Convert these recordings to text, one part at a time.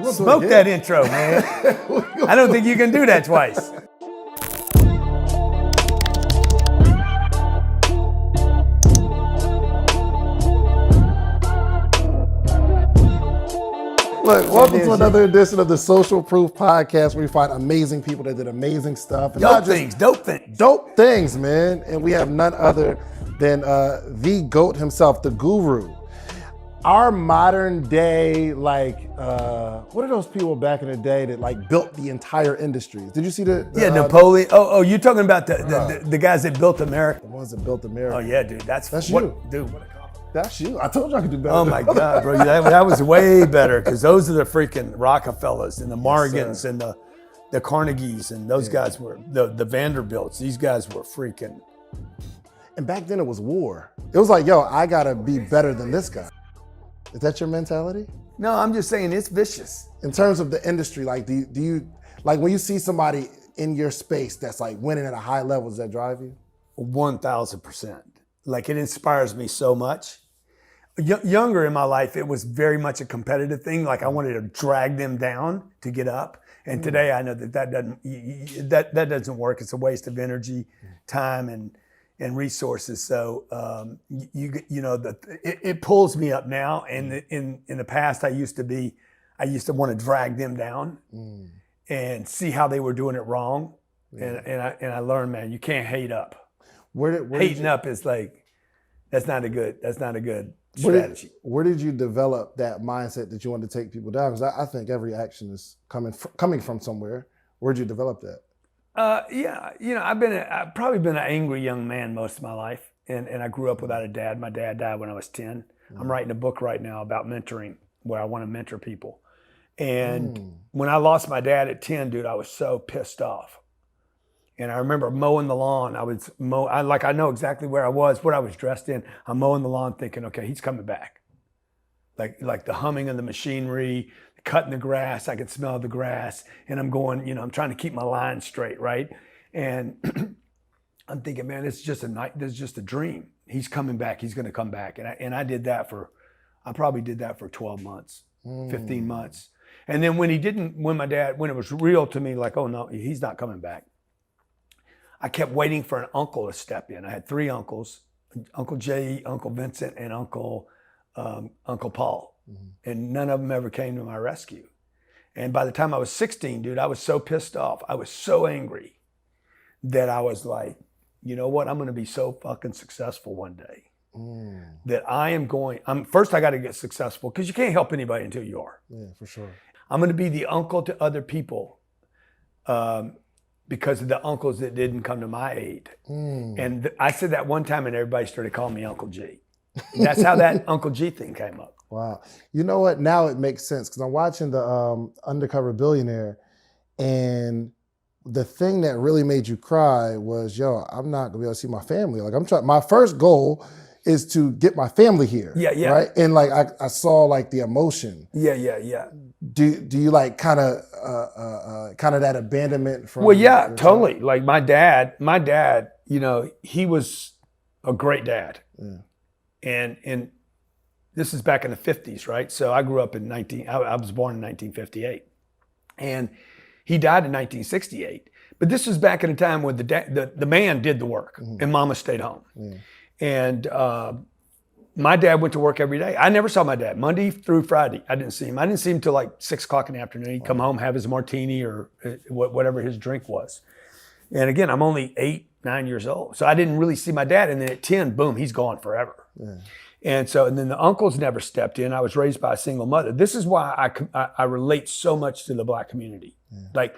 Smoke that intro, man. I don't think you can do that twice. Look, welcome to another edition of the Social Proof Podcast, where we find amazing people that did amazing stuff. And Dope things. Dope things, man. And we have none other than the GOAT himself, the guru. Our modern day, what are those people back in the day that built the entire industries? Did you see the Napoleon. You're talking about the guys that built America. The ones that built America. Oh yeah, dude. That's you. Dude. That's you. I told you I could do better. Oh my God, bro. That was way better, because those are the freaking Rockefellers and the Morgans and the Carnegies, and those guys were the Vanderbilts. These guys were freaking. And back then it was war. It was like, yo, I gotta be better than this guy. Is that your mentality? No, I'm just saying it's vicious. In terms of the industry, do you when you see somebody in your space that's winning at a high level, does that drive you? 1,000%. It inspires me so much. Younger in my life, it was very much a competitive thing. I wanted to drag them down to get up. And today I know that doesn't work. It's a waste of energy, time, and resources. So it pulls me up now. And in the past, I used to want to drag them down and see how they were doing it wrong. Yeah. And I learned, man, you can't hate up. Hating up is that's not a good strategy. Where did you develop that mindset that you wanted to take people down? Because I think every action is coming from somewhere. Where'd you develop that? I've probably been an angry young man most of my life, and I grew up without a dad. My dad died when I was 10. I'm writing a book right now about mentoring, where I want to mentor people. And when I lost my dad at 10, dude, I was so pissed off. And I remember mowing the lawn. I know exactly where I was, what I was dressed in. I'm mowing the lawn thinking, okay, he's coming back. Like the humming of the machinery, cutting the grass, I could smell the grass. And I'm going, I'm trying to keep my line straight, right? And I'm thinking, man, this is just a dream. He's coming back, he's gonna come back. And I probably did that for 12 months, 15 months. And then when it was real to me, oh no, he's not coming back, I kept waiting for an uncle to step in. I had 3 uncles, Uncle Jay, Uncle Vincent, and Uncle Paul. And none of them ever came to my rescue. And by the time I was 16, dude, I was so pissed off. I was so angry that I was like, you know what? I'm going to be so fucking successful one day that first I got to get successful, because you can't help anybody until you are. Yeah, for sure. I'm going to be the uncle to other people. Because of the uncles that didn't come to my aid. And I said that one time, and everybody started calling me Uncle G. That's how that Uncle G thing came up. Wow. You know what? Now it makes sense, because I'm watching the Undercover Billionaire, and the thing that really made you cry was, yo, I'm not gonna be able to see my family. My first goal is to get my family here. Yeah. Right? And I saw the emotion. Yeah. Do you kind of that abandonment from? Well, yeah, totally. My dad, he was a great dad. Yeah. And this is back in the 50s, right? So I grew up I was born in 1958. And he died in 1968. But this was back in a time when the man did the work and mama stayed home. Yeah. And my dad went to work every day. I never saw my dad. Monday through Friday, I didn't see him. I didn't see him till 6 o'clock in the afternoon. He'd come home, have his martini or whatever his drink was. And again, I'm only 8, 9 years old. So I didn't really see my dad. And then at 10, boom, he's gone forever. Yeah. And then the uncles never stepped in. I was raised by a single mother. This is why I relate so much to the Black community. Yeah.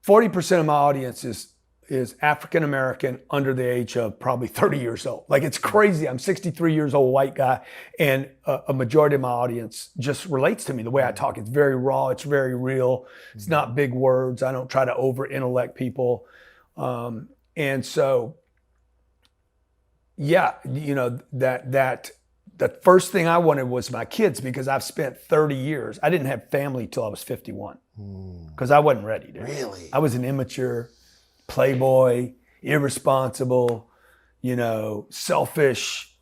40% of my audience is African-American under the age of probably 30 years old. It's crazy. I'm 63 years old, white guy, and a majority of my audience just relates to me. The way I talk, it's very raw, it's very real. It's not big words. I don't try to over-intellect people. And so, yeah, that the first thing I wanted was my kids, because I've spent 30 years. I didn't have family till I was 51, because I wasn't ready. Dude. Really? I was an immature playboy, irresponsible, selfish,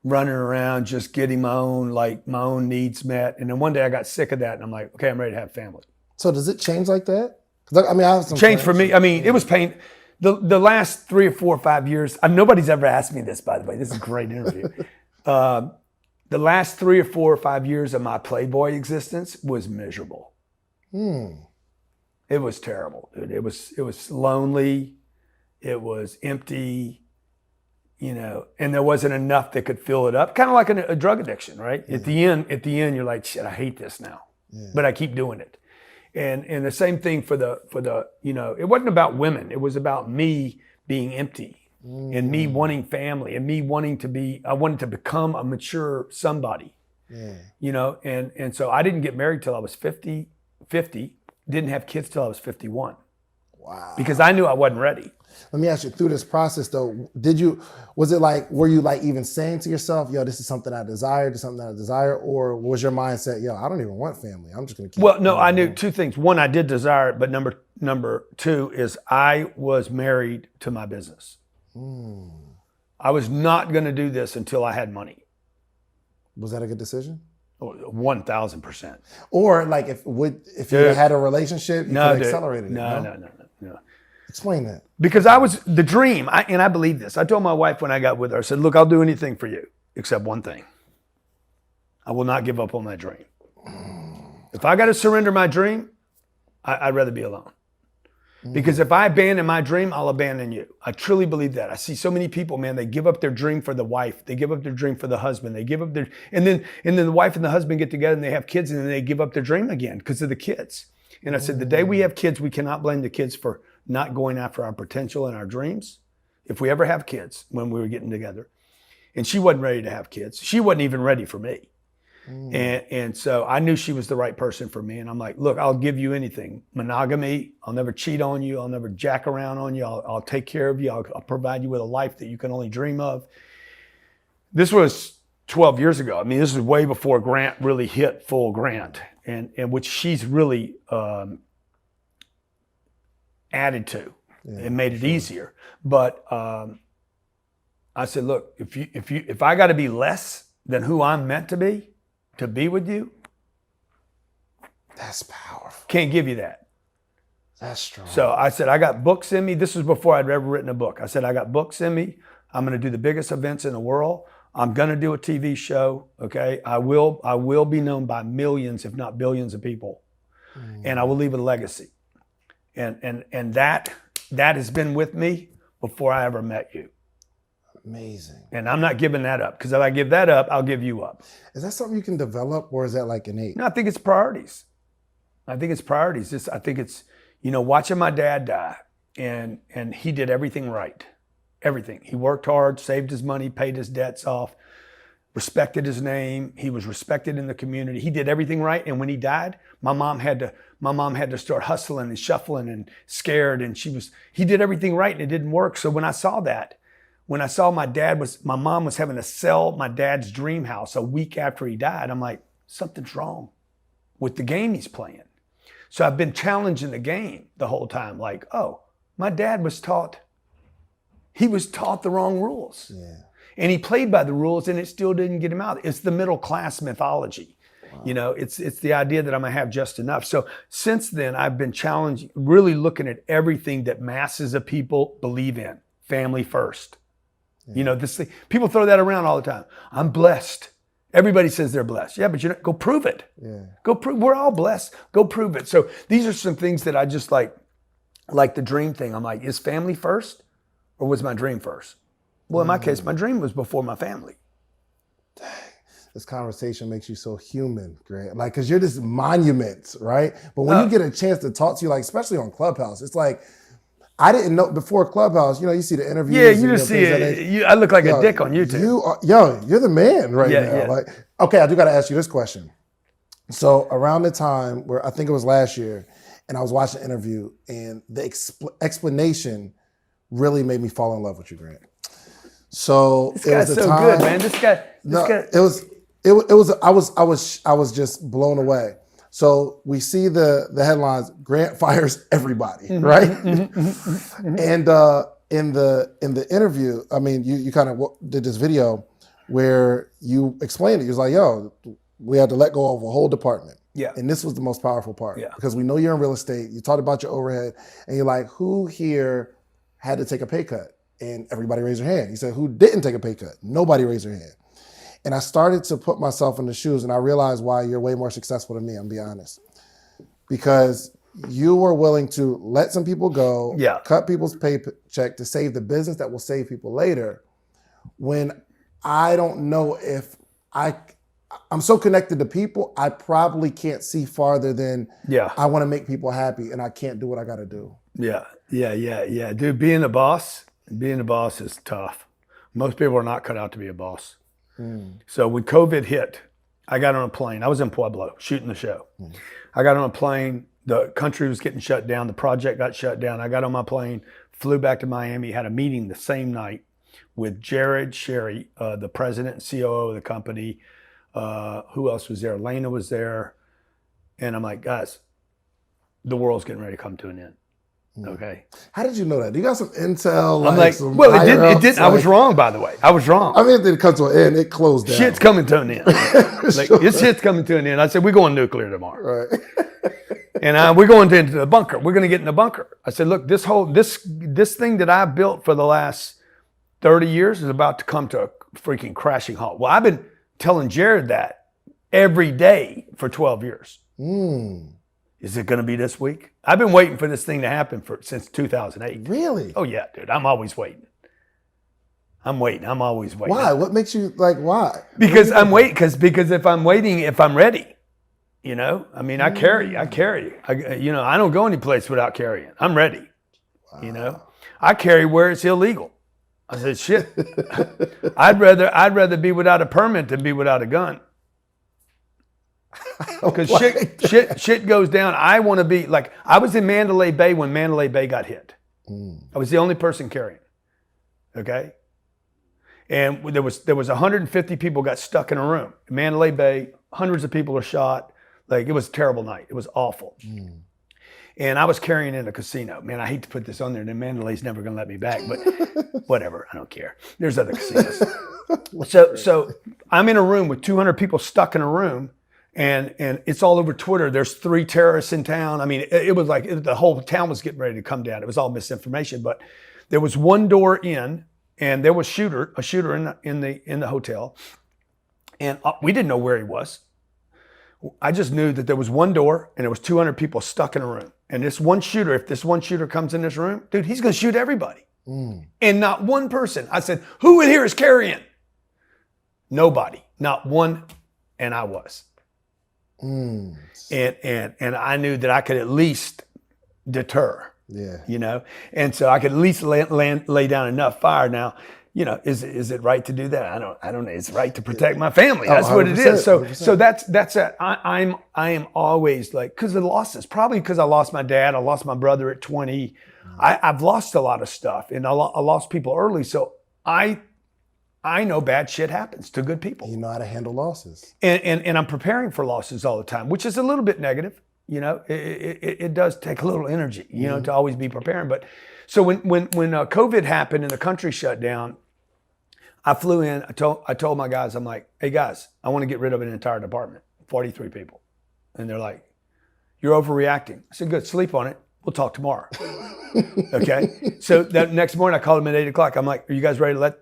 running around just getting my own needs met. And then one day I got sick of that, and I'm like, okay, I'm ready to have family. So does it change like that? 'Cause I mean, I have some Change for friends. me. I mean, it was pain. The last 3 or 4 or 5 years, nobody's ever asked me this, by the way. This is a great interview. The last 3 or 4 or 5 years of my Playboy existence was miserable. It was terrible, dude. It was lonely. It was empty, and there wasn't enough that could fill it up. Kind of like a drug addiction, right? Yeah. At the end, you're like, shit, I hate this now, but I keep doing it. And the same thing for the it wasn't about women. It was about me being empty and me wanting family and me I wanted to become a mature somebody, and so I didn't get married till I was 50, didn't have kids till I was 51. Wow. Because I knew I wasn't ready. Let me ask you, through this process though, were you like even saying to yourself, yo, this is something I desire, or was your mindset, yo, I don't even want family, I'm just gonna keep. Well, no, I knew 2 things. One, I did desire it, but number 2 is I was married to my business. I was not gonna do this until I had money. Was that a good decision? 1,000%. Or like if you had a relationship, you could accelerate it. No. Explain that. Because I was the dream, and I believe this. I told my wife when I got with her, I said, look, I'll do anything for you except one thing. I will not give up on my dream. If I got to surrender my dream, I'd rather be alone. Because if I abandon my dream, I'll abandon you. I truly believe that. I see so many people, man, they give up their dream for the wife. They give up their dream for the husband. They give up and then the wife and the husband get together and they have kids and then they give up their dream again because of the kids. And I said, the day we have kids, we cannot blame the kids for not going after our potential and our dreams. If we ever have kids, when we were getting together, and she wasn't ready to have kids. She wasn't even ready for me. And so I knew she was the right person for me. And I'm like, look, I'll give you anything. Monogamy, I'll never cheat on you. I'll never jack around on you. I'll take care of you. I'll provide you with a life that you can only dream of. This was 12 years ago. I mean, this was way before Grant really hit full Grant, and which she's really added to and made it easier. But I said, look, if I got to be less than who I'm meant to be with you, that's powerful. Can't give you that. That's strong. So I said, I got books in me. This was before I'd ever written a book. I said, I got books in me. I'm going to do the biggest events in the world. I'm going to do a TV show. Okay. I will be known by millions, if not billions of people. And I will leave a legacy. And that has been with me before I ever met you. Amazing. And I'm not giving that up, because if I give that up, I'll give you up. Is that something you can develop, or is that like innate? No, I think it's priorities. I think it's watching my dad die, and he did everything right. Everything. He worked hard, saved his money, paid his debts off, respected his name. He was respected in the community. He did everything right. And when he died, my mom had to start hustling and shuffling and scared. And he did everything right and it didn't work. So when I saw my mom was having to sell my dad's dream house a week after he died, I'm like, something's wrong with the game he's playing. So I've been challenging the game the whole time. Like, oh, my dad was taught the wrong rules. Yeah. And he played by the rules and it still didn't get him out. It's the middle class mythology. Wow. It's the idea that I'm gonna have just enough. So since then, I've been challenging, really looking at everything that masses of people believe in. Family first. Yeah. This thing, people throw that around all the time. I'm blessed. Everybody says they're blessed. Yeah, but go prove it. Yeah. We're all blessed. Go prove it. So these are some things that I just like the dream thing. I'm like, is family first or was my dream first? Well, in my case, my dream was before my family. Dang. This conversation makes you so human, Grant. Like, cause you're this monument, right? But when you get a chance to talk to you, like, especially on Clubhouse, it's like, I didn't know before Clubhouse, you see the interviews. Yeah, you just see it. I look like a dick on YouTube. You're the man right now. Yeah. Like, okay, I do got to ask you this question. So around the time where I think it was last year, and I was watching an interview, and the explanation really made me fall in love with you, Grant. So this guy's so good, man. This guy. I was just blown away. So we see the headlines: Grant fires everybody, right? And in the interview, I mean, you kind of did this video where you explained it. You was like, yo, we had to let go of a whole department. Yeah. And this was the most powerful part. Yeah. Because we know you're in real estate. You talked about your overhead. And you're like, who here had to take a pay cut? And everybody raised their hand. He said, who didn't take a pay cut? Nobody raised their hand. And I started to put myself in the shoes, and I realized why you're way more successful than me, I'm gonna be honest. Because you were willing to let some people go, cut people's paycheck to save the business that will save people later, when I don't know if I'm so connected to people, I probably can't see farther than I want to make people happy, and I can't do what I got to do. Yeah. Dude, being a boss is tough. Most people are not cut out to be a boss. So when COVID hit, I got on a plane. I was in Pueblo shooting the show. I got on a plane. The country was getting shut down. The project got shut down. I got on my plane, flew back to Miami, had a meeting the same night with Jared Sherry, the president and COO of the company. Who else was there? Lena was there. And I'm like, guys, the world's getting ready to come to an end. Okay. How did you know that? Do you got some intel? I'm like, well, it didn't. I was wrong, by the way. I was wrong. I mean, it didn't come to an end. It closed down. Shit's coming to an end. This shit's coming to an end. I said, we're going nuclear tomorrow. Right. And we're going into the bunker. We're going to get in the bunker. I said, look, this thing that I built for the last 30 years is about to come to a freaking crashing halt. Well, I've been telling Jared that every day for 12 years. Is it going to be this week? I've been waiting for this thing to happen since 2008. Really? Oh yeah, dude. I'm always waiting. I'm always waiting. Why? What makes you like, why? Because I'm waiting. Because if I'm waiting, if I'm ready, you know, I mean, I carry. I don't go any place without carrying. I'm ready. Wow. You know, I carry where it's illegal. I said, shit. I'd rather be without a permit than be without a gun. Because shit goes down. I want to be like, I was in Mandalay Bay when Mandalay Bay got hit. I was the only person carrying. Okay. And there was 150 people got stuck in a room. Mandalay Bay, hundreds of people are shot. Like, it was a terrible night. It was awful. And I was carrying in a casino. Man, I hate to put this on there. And Mandalay's never going to let me back, but whatever. I don't care. There's other casinos. So I'm in a room with 200 people stuck in a room. And it's all over Twitter. There's 3 terrorists in town. I mean, it was like the whole town was getting ready to come down. It was all misinformation. But there was one door in, and there was a shooter in the hotel. And we didn't know where he was. I just knew that there was one door, and there was 200 people stuck in a room. And if this one shooter comes in this room, dude, he's going to shoot everybody. And not one person. I said, who in here is carrying? Nobody. Not one. And I was. And I knew that I could at least deter, you know, and so I could at least lay down enough fire. Now, you know, is it right to do that? I don't know. It's right to protect my family. That's what it is. So that's it. I am always like, because of the losses, probably because I lost my dad, I lost my brother at 20. I've lost a lot of stuff, and I lost people early. So I know bad shit happens to good people. You know how to handle losses. And I'm preparing for losses all the time, which is a little bit negative. You know, it does take a little energy, you know, to always be preparing. But so when COVID happened and the country shut down, I flew in. I told my guys, I'm like, hey guys, I want to get rid of an entire department, 43 people. And they're like, you're overreacting. I said, good, sleep on it. We'll talk tomorrow. Okay. So that next morning I called them at 8:00. I'm like, are you guys ready to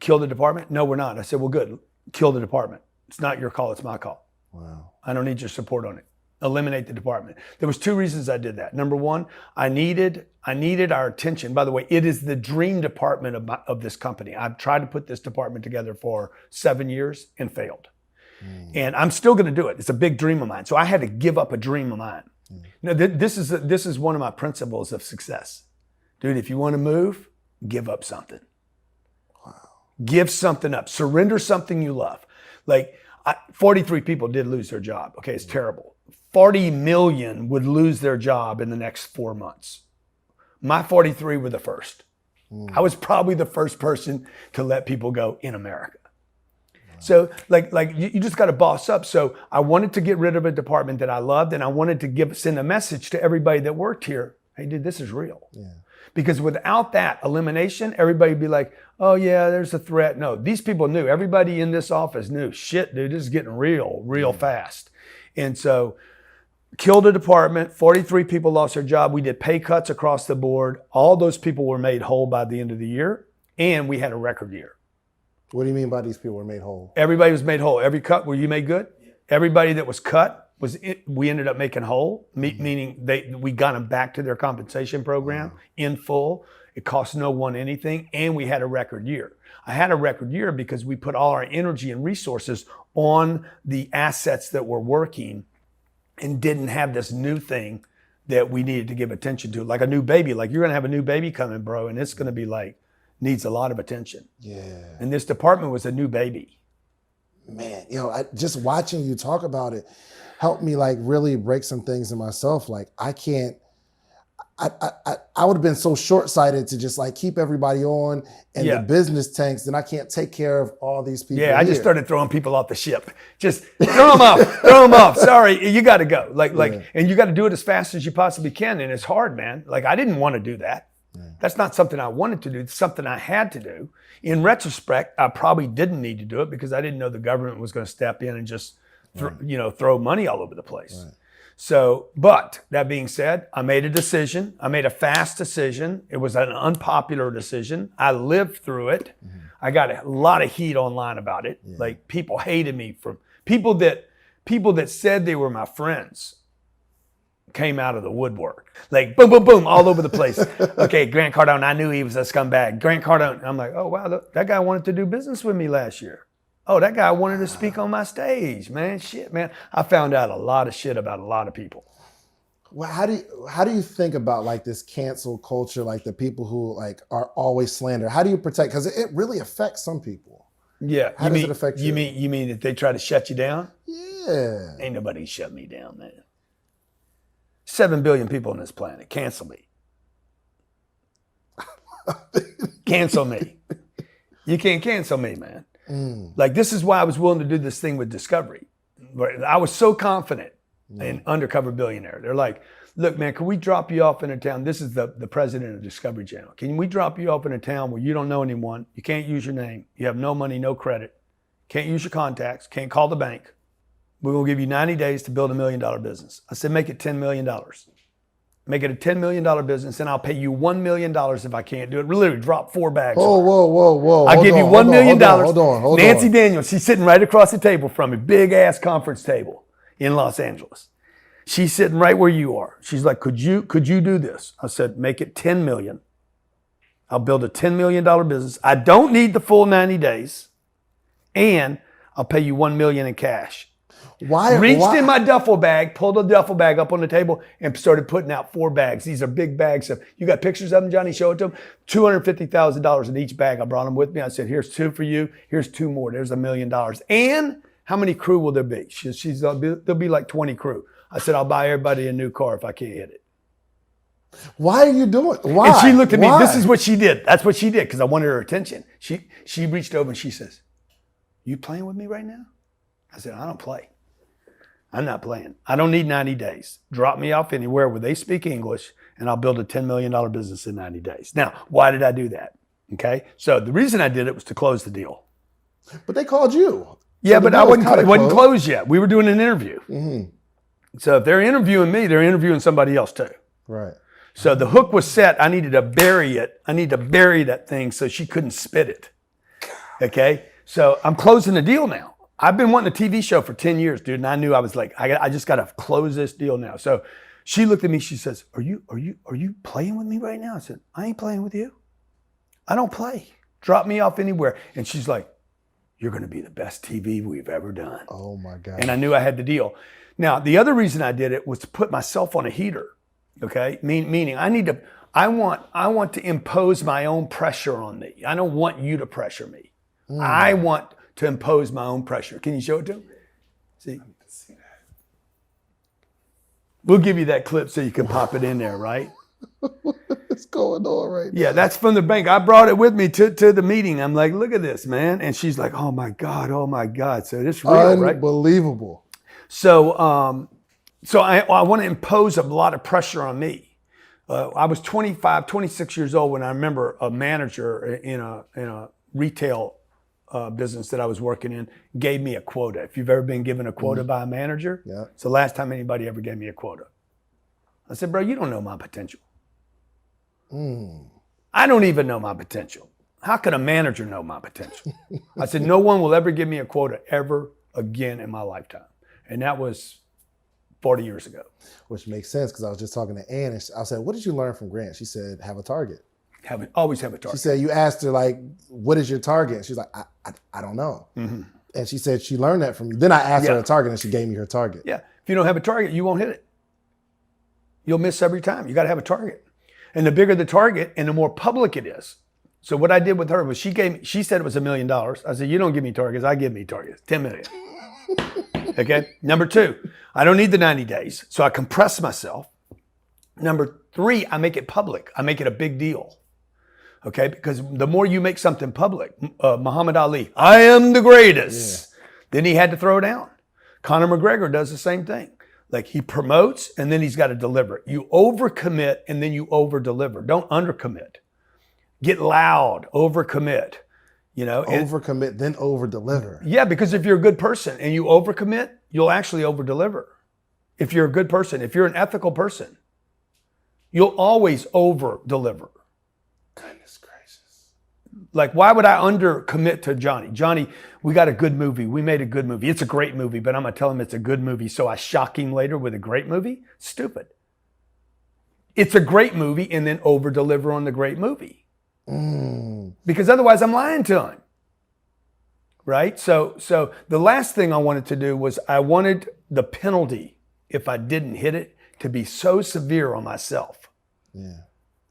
kill the department? No, we're not. I said, well, good. Kill the department. It's not your call. It's my call. Wow. I don't need your support on it. Eliminate the department. There was 2 reasons I did that. Number one, I needed our attention. By the way, it is the dream department of this company. I've tried to put this department together for 7 years and failed. And I'm still going to do it. It's a big dream of mine. So I had to give up a dream of mine. Now, this is one of my principles of success. Dude, if you want to move, give up something. Give something up. Surrender something you love. Like 43 people did lose their job. Okay, it's terrible. 40 million would lose their job in the next 4 months. My 43 were the first. I was probably the first person to let people go in America. So like you just got to boss up. So I wanted to get rid of a department that I loved, and I wanted to send a message to everybody that worked here. Hey, dude, this is real. Because without that elimination, everybody would be like, oh yeah, there's a threat. No, these people knew. Everybody in this office knew, shit, dude, this is getting real fast. And so killed a department, 43 people lost their job. We did pay cuts across the board. All those people were made whole by the end of the year, and we had a record year. What do you mean by these people were made whole? Everybody was made whole. Every cut, were you made good? Yeah. Everybody that was cut, we ended up making whole, meaning we got them back to their compensation program in full. It cost no one anything, and we had a record year. I had a record year because we put all our energy and resources on the assets that were working and didn't have this new thing that we needed to give attention to, like a new baby. Like, you're going to have a new baby coming, bro, and it's going to be like, needs a lot of attention. Yeah. And this department was a new baby. Man, just watching you talk about it helped me like really break some things in myself. Like, I would have been so short-sighted to just like keep everybody on and the business tanks, then I can't take care of all these people. Yeah, I just started throwing people off the ship. Just throw them off. Sorry, you got to go. And you got to do it as fast as you possibly can. And it's hard, man. Like, I didn't want to do that. Yeah. That's not something I wanted to do. It's something I had to do. In retrospect, I probably didn't need to do it because I didn't know the government was going to step in and just throw money all over the place. Right. So, but that being said, I made a decision. I made a fast decision. It was an unpopular decision. I lived through it. Mm-hmm. I got a lot of heat online about it. Yeah. Like, people hated me from people that said they were my friends came out of the woodwork. Like, boom, boom, boom, all over the place. Okay, Grant Cardone, I knew he was a scumbag. Grant Cardone. I'm like, oh, wow, that guy wanted to do business with me last year. Oh, that guy wanted to speak on my stage, man. Shit, man. I found out a lot of shit about a lot of people. Well, how do you think about like this cancel culture, like the people who like are always slander? How do you protect? Because it really affects some people. Yeah. How does it affect you? You mean that they try to shut you down? Yeah. Ain't nobody shut me down, man. 7 billion people on this planet. Cancel me. Cancel me. You can't cancel me, man. Like, this is why I was willing to do this thing with Discovery. I was so confident in Undercover Billionaire. They're like, look, man, can we drop you off in a town? This is the president of Discovery Channel. Can we drop you off in a town where you don't know anyone? You can't use your name. You have no money, no credit. Can't use your contacts. Can't call the bank. We're going to give you 90 days to build $1 million business. I said, make it $10 million. Make it a $10 million business, and I'll pay you $1 million if I can't do it. Literally, drop 4 bags. Whoa. I'll give you $1 million. Hold on. Nancy Daniels, she's sitting right across the table from me, big-ass conference table in Los Angeles. She's sitting right where you are. She's like, could you do this? I said, make it $10 million. I'll build a $10 million business. I don't need the full 90 days, and I'll pay you $1 million in cash. Reached in my duffel bag, pulled a duffel bag up on the table, and started putting out 4 bags. These are big bags. You got pictures of them, Johnny? Show it to them. $250,000 in each bag. I brought them with me. I said, here's 2 for you. Here's 2 more. There's $1 million. And how many crew will there be? There'll be like 20 crew. I said, I'll buy everybody a new car if I can't hit it. Why are you doing it? Why? And she looked at me. This is what she did. That's what she did because I wanted her attention. She reached over and she says, you playing with me right now? I said, I don't play. I'm not playing. I don't need 90 days. Drop me off anywhere where they speak English and I'll build a $10 million business in 90 days. Now, why did I do that? Okay. So the reason I did it was to close the deal. But they called you. Yeah, but I wasn't closed yet. We were doing an interview. Mm-hmm. So if they're interviewing me, they're interviewing somebody else too. Right. So the hook was set. I needed to bury it. I need to bury that thing so she couldn't spit it. Okay. So I'm closing the deal now. I've been wanting a TV show for 10 years, dude. And I knew I was like, I just got to close this deal now. So she looked at me. She says, are you playing with me right now? I said, I ain't playing with you. I don't play. Drop me off anywhere. And she's like, you're going to be the best TV we've ever done. Oh my God. And I knew I had the deal. Now, the other reason I did it was to put myself on a heater. Okay. Meaning I want to impose my own pressure on me. I don't want you to pressure me. I want to impose my own pressure. Can you show it to him? See? We'll give you that clip so you can pop it in there, right? What's going on right now? Yeah, that's from the bank. I brought it with me to the meeting. I'm like, look at this, man. And she's like, oh my God. So it's real, right? Unbelievable. So I want to impose a lot of pressure on me. I was 25, 26 years old when I remember a manager in a retail business that I was working in gave me a quota. If you've ever been given a quota by a manager, it's the last time anybody ever gave me a quota. I said, bro, you don't know my potential. I don't even know my potential. How could a manager know my potential? I said, no one will ever give me a quota ever again in my lifetime. And that was 40 years ago. Which makes sense because I was just talking to Ann and I said, what did you learn from Grant? She said, have a target. Always have a target. She said, you asked her, like, what is your target? She's like, I don't know. And she said she learned that from you. Then I asked her a target and she gave me her target. Yeah. If you don't have a target, you won't hit it. You'll miss every time. You got to have a target. And the bigger the target and the more public it is. So what I did with her was she said it was $1 million. I said, you don't give me targets, I give me targets, 10 million. Okay. Number 2, I don't need the 90 days. So I compress myself. Number 3, I make it public. I make it a big deal. Okay. Because the more you make something public, Muhammad Ali, I am the greatest. Yeah. Then he had to throw down. Conor McGregor does the same thing. Like he promotes and then he's got to deliver. You overcommit and then you over-deliver. Don't undercommit. Get loud, overcommit. Overcommit, then over-deliver. Yeah, because if you're a good person and you overcommit, you'll actually over-deliver. If you're a good person, if you're an ethical person, you'll always over-deliver. Goodness gracious. Like, why would I undercommit to Johnny? Johnny, we got a good movie. We made a good movie. It's a great movie, but I'm going to tell him it's a good movie, so I shock him later with a great movie? Stupid. It's a great movie and then over-deliver on the great movie. Because otherwise I'm lying to him. Right? So the last thing I wanted to do was I wanted the penalty, if I didn't hit it, to be so severe on myself. Yeah.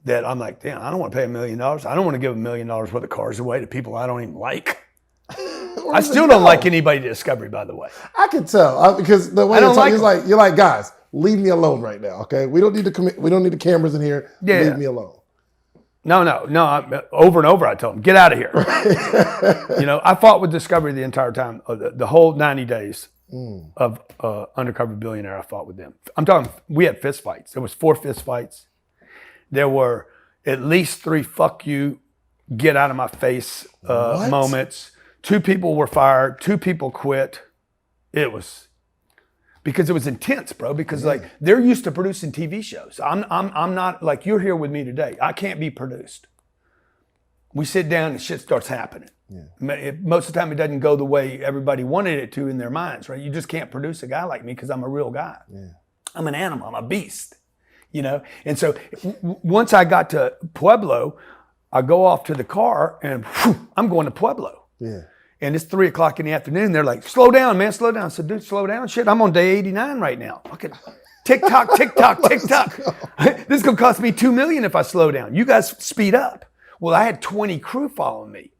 That I'm like, damn, I don't want to pay $1 million. I don't want to give $1 million worth of cars away to people I don't even like. I still don't like anybody at Discovery, by the way. I can tell because the way you're talking, you're like, guys, leave me alone right now, okay? We don't need the cameras in here. Yeah. Leave me alone. No. Over and over, I told him, get out of here. I fought with Discovery the entire time, the whole 90 days of Undercover Billionaire. I fought with them. I'm talking, we had fist fights. There was 4 fist fights. There were at least 3 fuck you, get out of my face moments. 2 people were fired. 2 people quit. It was because it was intense, bro. Because like they're used to producing TV shows. I'm not like you're here with me today. I can't be produced. We sit down and shit starts happening. Yeah. Most of the time it doesn't go the way everybody wanted it to in their minds, right? You just can't produce a guy like me because I'm a real guy. Yeah. I'm an animal. I'm a beast. And so once I got to Pueblo, I go off to the car and I'm going to Pueblo. Yeah. And it's 3:00 in the afternoon. They're like, slow down, man, slow down. I said, dude, slow down. Shit, I'm on day 89 right now. Fucking tick-tock, tick-tock, tick-tock. This is going to cost me $2 million if I slow down. You guys speed up. Well, I had 20 crew following me.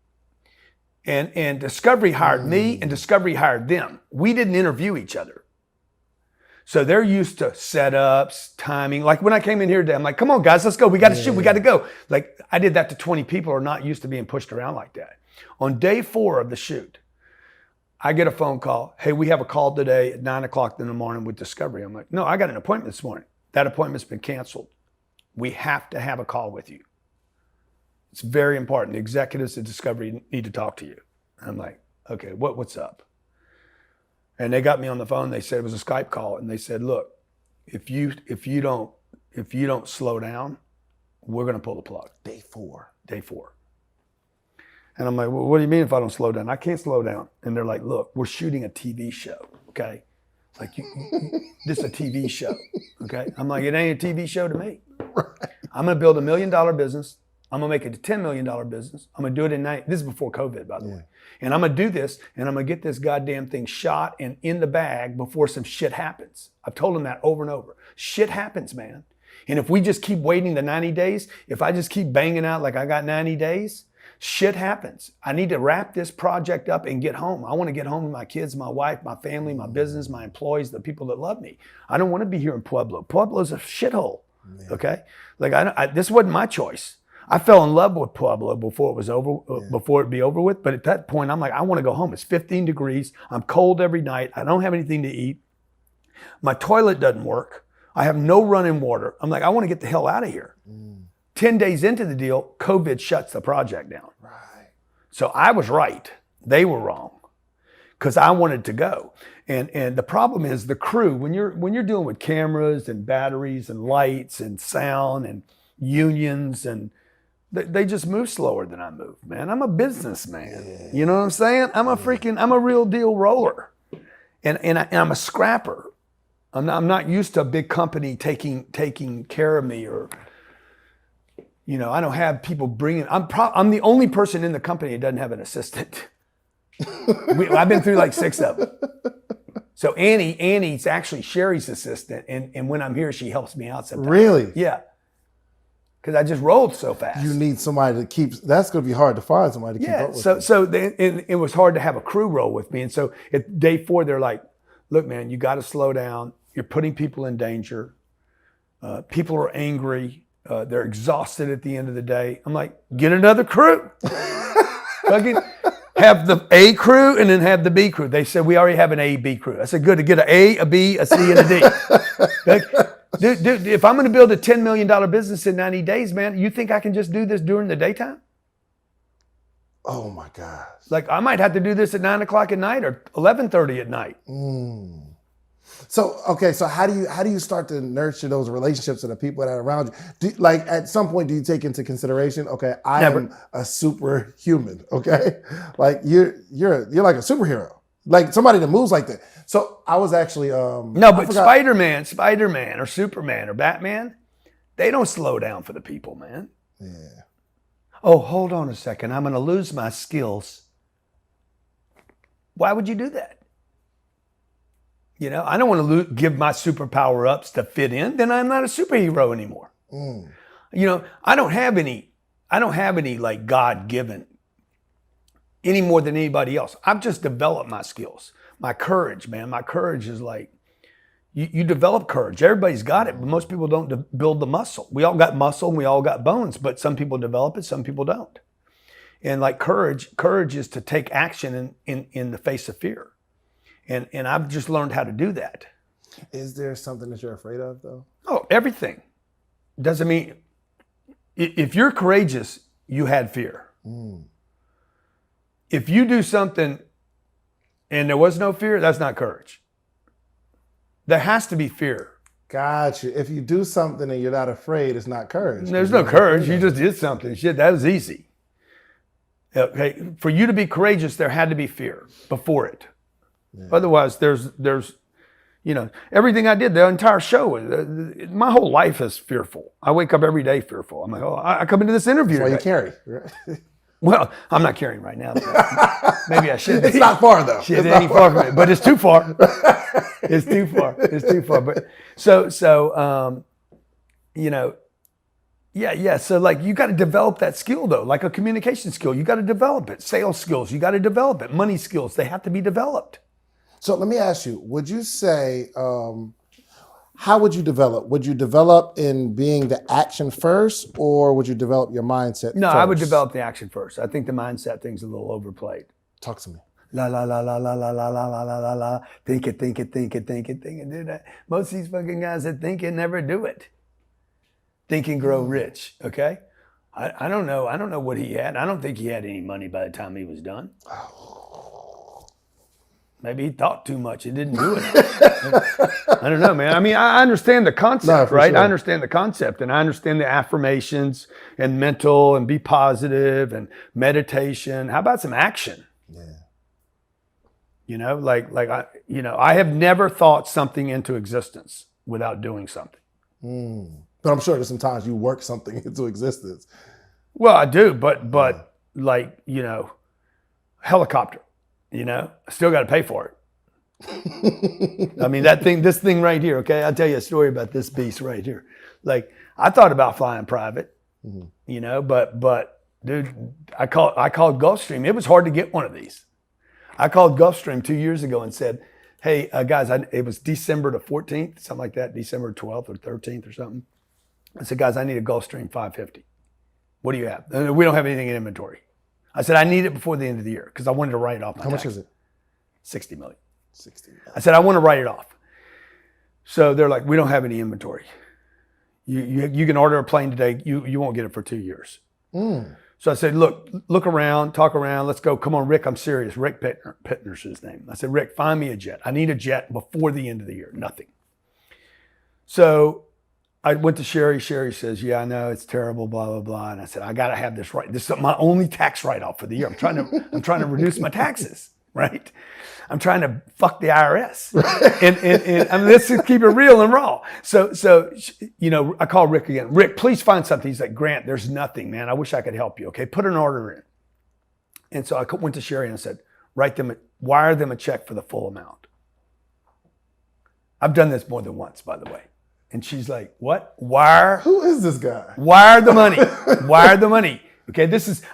And Discovery hired me and Discovery hired them. We didn't interview each other. So they're used to setups, timing. Like when I came in here today, I'm like, come on, guys, let's go. We got to shoot. We got to go. Like I did that to 20 people who are not used to being pushed around like that. On day 4 of the shoot, I get a phone call. Hey, we have a call today at 9:00 in the morning with Discovery. I'm like, no, I got an appointment this morning. That appointment's been canceled. We have to have a call with you. It's very important. The executives at Discovery need to talk to you. I'm like, okay, what's up? And they got me on the phone. They said it was a Skype call, and they said, look, if you don't slow down, we're gonna pull the plug. Day 4. And I'm like, well, what do you mean if I don't slow down? I can't slow down. And they're like, look, we're shooting a TV show, okay? Like, this is a TV show, okay? I'm like, it ain't a TV show to me. Right. I'm gonna build $1 million business. I'm gonna make it a $10 million business. I'm gonna do it in night. This is before COVID, by the way. And I'm gonna do this, and I'm gonna get this goddamn thing shot and in the bag before some shit happens. I've told them that over and over. Shit happens, man. And if we just keep waiting the 90 days, if I just keep banging out like I got 90 days, shit happens. I need to wrap this project up and get home. I want to get home to my kids, my wife, my family, my business, my employees, the people that love me. I don't want to be here in Pueblo. Pueblo's a shithole, okay? Like this wasn't my choice. I fell in love with Pueblo before it was over, before it be over with. But at that point, I'm like, I want to go home. It's 15 degrees. I'm cold every night. I don't have anything to eat. My toilet doesn't work. I have no running water. I'm like, I want to get the hell out of here. 10 days into the deal, COVID shuts the project down. Right. So I was right. They were wrong because I wanted to go. And the problem is the crew, when you're dealing with cameras and batteries and lights and sound and unions, and they just move slower than I move, man. I'm a businessman. Yeah. You know what I'm saying? I'm a real deal roller. And I'm a scrapper. I'm not used to a big company taking care of me, or, you know, I don't have people bringing. I'm the only person in the company that doesn't have an assistant. I've been through like 6 of them. So Annie's actually Sherry's assistant, and when I'm here, she helps me out sometimes. Really? Yeah. Because I just rolled so fast. You need somebody to keep. That's going to be hard to find somebody to keep up with. So it was hard to have a crew roll with me, and so at day 4, they're like, "Look, man, you got to slow down. You're putting people in danger. People are angry. They're exhausted at the end of the day." I'm like, "Get another crew. Fucking have the A crew and then have the B crew." They said, "We already have an A, B crew." I said, "Good, to get an A, a B, a C, and a D." Like, dude, if I'm going to build a $10 million business in 90 days, man, you think I can just do this during the daytime? Oh my gosh. Like, I might have to do this at 9 o'clock at night or 11:30 at night. So, okay, so how do you start to nurture those relationships and the people that are around you? Like, at some point, do you take into consideration, okay, I am a superhuman, okay? Like, you're like a superhero, like somebody that moves like that. So I was actually no, but Spider-Man or Superman or Batman, they don't slow down for the people, man. Yeah. Oh, hold on a second. I'm going to lose my skills. Why would you do that? You know, I don't want to give my superpower ups to fit in. Then I'm not a superhero anymore. You know, I don't have any like God-given any more than anybody else. I've just developed my skills. My courage, man. My courage is like, you develop courage. Everybody's got it, but most people don't build the muscle. We all got muscle and we all got bones, but some people develop it, some people don't. And like courage is to take action in the face of fear. And I've just learned how to do that. Is there something that you're afraid of, though? Oh, everything. Doesn't mean, if you're courageous, you had fear. If you do something and there was no fear, that's not courage. There has to be fear. Gotcha. If you do something and you're not afraid, it's not courage. There's no courage. You just did something. Shit, that was easy. Okay, for you to be courageous, there had to be fear before it. Yeah. Otherwise, there's, you know, everything I did, the entire show, my whole life is fearful. I wake up every day fearful. I'm like, oh, I come into this interview. That's why you carry. Right? Well, I'm not carrying right now. Maybe I should. It's not far though. Shit, it ain't far from it, but it's too far. It's too far. It's too far. But so you know, yeah. So like, you got to develop that skill though, like a communication skill. You got to develop it. Sales skills, you got to develop it. Money skills, they have to be developed. So let me ask you: would you say? How would you develop? Would you develop in being the action first, or would you develop your mindset No, first? I would develop the action first. I think the mindset thing's a little overplayed. Talk to me. La la la la la la la la la la la la. Think it, do that. Most of these fucking guys that think it never do it. Think and grow rich, okay? I don't know. I don't know what he had. I don't think he had any money by the time he was done. Maybe he thought too much. He didn't do it. I don't know, man. I mean, I understand the concept, right? Sure. I understand the concept, and I understand the affirmations and mental and be positive and meditation. How about some action? Yeah. You know, I have never thought something into existence without doing something. But I'm sure there's some times you work something into existence. Well, I do, but like, you know, helicopter. You know, I still got to pay for it. I mean, this thing right here, okay? I'll tell you a story about this beast right here. Like, I thought about flying private, you know, but dude, I called Gulfstream. It was hard to get one of these. I called Gulfstream 2 years ago and said, hey, guys, it was December the 14th, something like that, December 12th or 13th or something. I said, guys, I need a Gulfstream 550. What do you have? We don't have anything in inventory. I said, I need it before the end of the year because I wanted to write it off my How tax. much is it? $60 million. 60 million. I said, I want to write it off. So they're like, we don't have any inventory. You can order a plane today. You won't get it for 2 years. So I said, look around, talk around. Let's go. Come on, Rick, I'm serious. Rick Pittner's his name. I said, Rick, find me a jet. I need a jet before the end of the year. Nothing. So I went to Sherry. Sherry says, yeah, I know it's terrible, blah, blah, blah. And I said, I got to have this right. This is my only tax write-off for the year. I'm trying to reduce my taxes, right? I'm trying to fuck the IRS. and I mean, let's just keep it real and raw. So, I call Rick again. Rick, please find something. He's like, Grant, there's nothing, man. I wish I could help you. Okay, put an order in. And so I went to Sherry and I said, wire them a check for the full amount. I've done this more than once, by the way. And she's like, what? Wire? Who is this guy? Wire the money. Wire the money. Okay,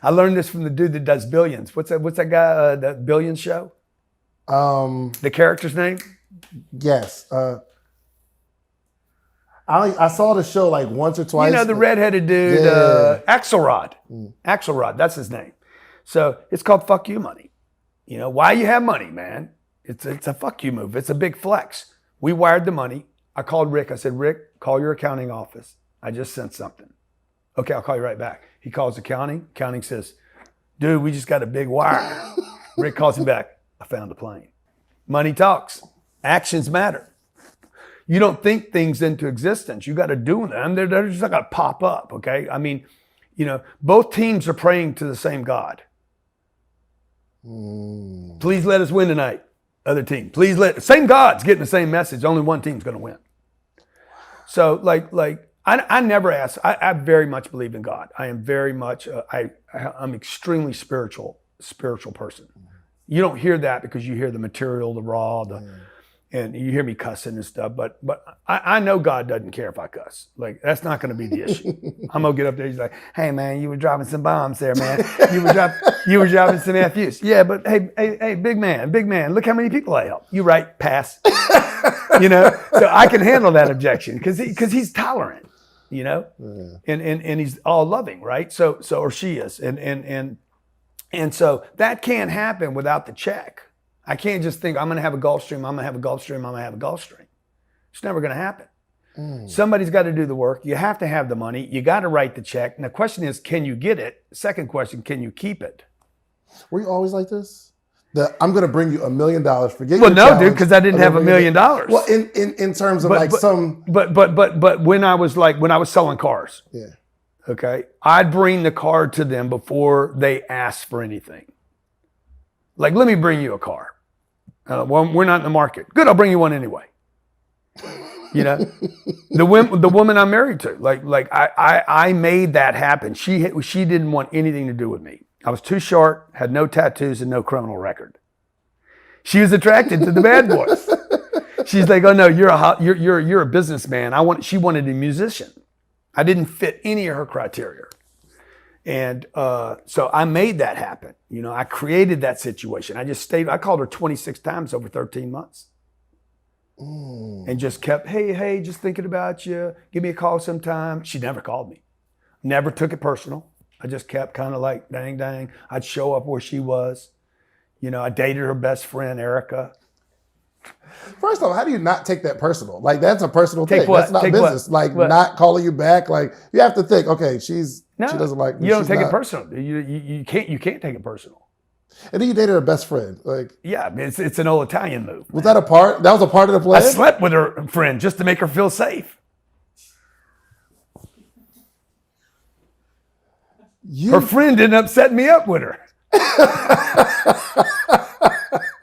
I learned this from the dude that does Billions. What's that guy, that Billions show? The character's name? Yes. I saw the show like once or twice. The redheaded dude, Yeah. Axelrod. Axelrod, that's his name. So it's called fuck you money. Why you have money, man? It's a fuck you move. It's a big flex. We wired the money. I called Rick. I said, Rick, call your accounting office. I just sent something. Okay, I'll call you right back. He calls accounting. Accounting says, dude, we just got a big wire. Rick calls him back. I found a plane. Money talks. Actions matter. You don't think things into existence. You got to do them. They're just not going to pop up, okay? I mean, both teams are praying to the same God. Please let us win tonight. Other team. Same God's getting the same message. Only one team's going to win. So I never ask. I very much believe in God. I am very much, I'm extremely spiritual person. You don't hear that because you hear the material, the raw, and you hear me cussing and stuff. But I know God doesn't care if I cuss. Like, that's not going to be the issue. I'm gonna get up there. He's like, "Hey man, you were dropping some bombs there, man. You were dropping some FUs. Yeah, but hey, big man, look how many people I helped. You right, pass. So I can handle that objection because he's tolerant. And he's all loving, right? So or she is, and so that can't happen without the check. I can't just think I'm going to have a Gulfstream, I'm going to have a Gulfstream, I'm going to have a Gulfstream. It's never going to happen. Somebody's got to do the work. You have to have the money. You got to write the check. And the question is, can you get it? Second question, can you keep it? Were you always like this? I'm going to bring you $1 million. Forget well, your no, challenge. dude, because I didn't have $1 million. Well, in terms of But when I was selling cars. Yeah. Okay, I'd bring the car to them before they asked for anything. Like, let me bring you a car. Well, we're not in the market. Good, I'll bring you one anyway. The woman I'm married to, I made that happen. She didn't want anything to do with me. I was too short, had no tattoos, and no criminal record. She was attracted to the bad boys. She's like, oh no, you're a businessman. She wanted a musician. I didn't fit any of her criteria. And so I made that happen. I created that situation. I called her 26 times over 13 months. And just kept, hey, just thinking about you. Give me a call sometime. She never called me. Never took it personal. I just kept kind of like, dang. I'd show up where she was. I dated her best friend, Erica. First off, how do you not take that personal? Like, that's a personal thing. What? That's not Take business. what? Like, What? not calling you back. Like, you have to think, okay, she doesn't like me. You don't She's take not. it personal. You can't take it personal. And then you dated her best friend. Like, Yeah, I mean, it's an old Italian move. was that a part? That was a part of the plan? I slept with her friend just to make her feel safe. Her friend ended up setting me up with her.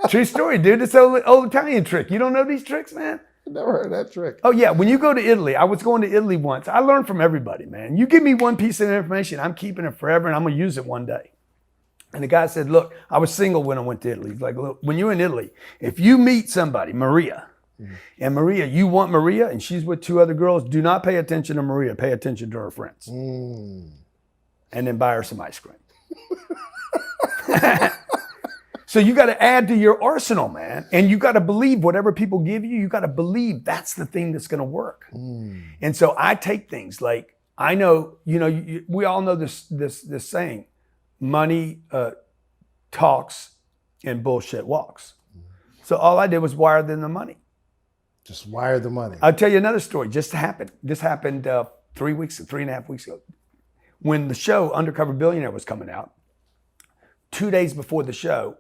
True story, dude. It's an old Italian trick. You don't know these tricks, man? Never heard that trick. Oh, yeah. When you go to Italy, I was going to Italy once. I learned from everybody, man. You give me one piece of information, I'm keeping it forever, and I'm going to use it one day. And the guy said, look, I was single when I went to Italy. He's like, look, when you're in Italy, if you meet somebody, Maria, and Maria, you want Maria, and she's with two other girls, do not pay attention to Maria. Pay attention to her friends. And then buy her some ice cream. So you got to add to your arsenal, man. And you got to believe whatever people give you, you got to believe that's the thing that's going to work. And so I take things like, I know, we all know this saying, money talks and bullshit walks. So all I did was wire them the money. Just wire the money. I'll tell you another story. Just happened. This happened 3.5 weeks ago. When the show Undercover Billionaire was coming out, 2 days before the show,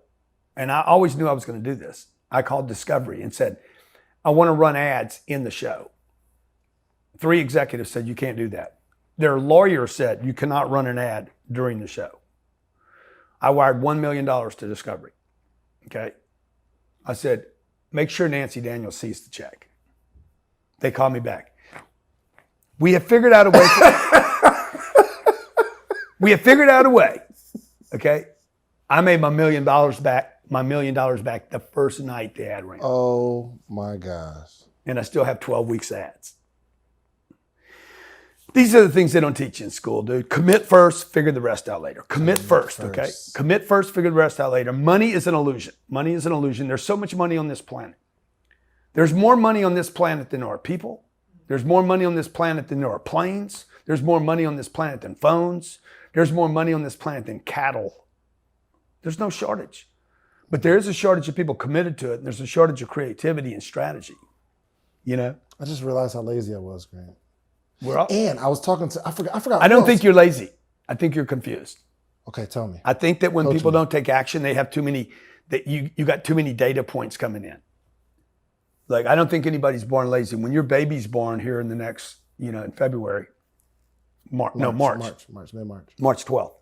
and I always knew I was going to do this, I called Discovery and said, I want to run ads in the show. 3 executives said, you can't do that. Their lawyer said, you cannot run an ad during the show. I wired $1 million to Discovery. Okay. I said, make sure Nancy Daniels sees the check. They called me back. We have figured out a way. We have figured out a way. Okay. I made my $1 million back. My $1 million back the first night the ad ran. Oh my gosh. And I still have 12 weeks ads. These are the things they don't teach you in school, dude. Commit first, figure the rest out later. Commit first, okay? Commit first, figure the rest out later. Money is an illusion. Money is an illusion. There's so much money on this planet. There's more money on this planet than there are people. There's more money on this planet than there are planes. There's more money on this planet than phones. There's more money on this planet than cattle. There's no shortage. But there is a shortage of people committed to it, and there's a shortage of creativity and strategy. You know? I just realized how lazy I was, Grant. And I was talking to, I forgot. I don't think you're lazy. I think you're confused. Okay, tell me. I think that when people don't take action, they have too many, that you got too many data points coming in. Like, I don't think anybody's born lazy. When your baby's born here in the next, in February, March. Mid-March. March 12th.